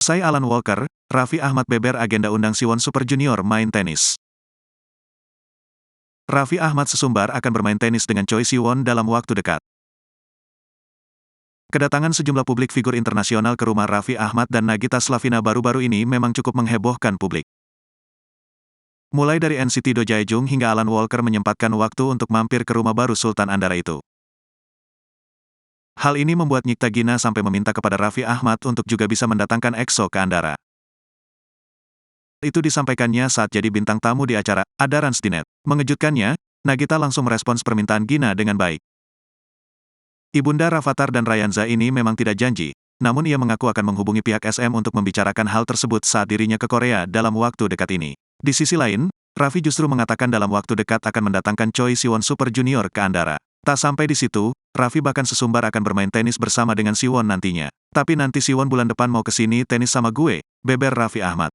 Usai Alan Walker, Raffi Ahmad beber agenda undang Siwon Super Junior main tenis. Raffi Ahmad sesumbar akan bermain tenis dengan Choi Siwon dalam waktu dekat. Kedatangan sejumlah publik figur internasional ke rumah Raffi Ahmad dan Nagita Slavina baru-baru ini memang cukup menghebohkan publik. Mulai dari NCT Do Jae-jung hingga Alan Walker menyempatkan waktu untuk mampir ke rumah baru Sultan Andara itu. Hal ini membuat Nyikta Gina sampai meminta kepada Raffi Ahmad untuk juga bisa mendatangkan EXO ke Andara. Itu disampaikannya saat jadi bintang tamu di acara Ada Rans di Net. Mengejutkannya, Nagita langsung merespons permintaan Gina dengan baik. Ibunda Rafatар dan Ryanza ini memang tidak janji, namun ia mengaku akan menghubungi pihak SM untuk membicarakan hal tersebut saat dirinya ke Korea dalam waktu dekat ini. Di sisi lain, Raffi justru mengatakan dalam waktu dekat akan mendatangkan Choi Siwon Super Junior ke Andara. Tak sampai di situ, Raffi bahkan sesumbar akan bermain tenis bersama dengan Siwon nantinya. Tapi nanti Siwon bulan depan mau kesini tenis sama gue, beber Raffi Ahmad.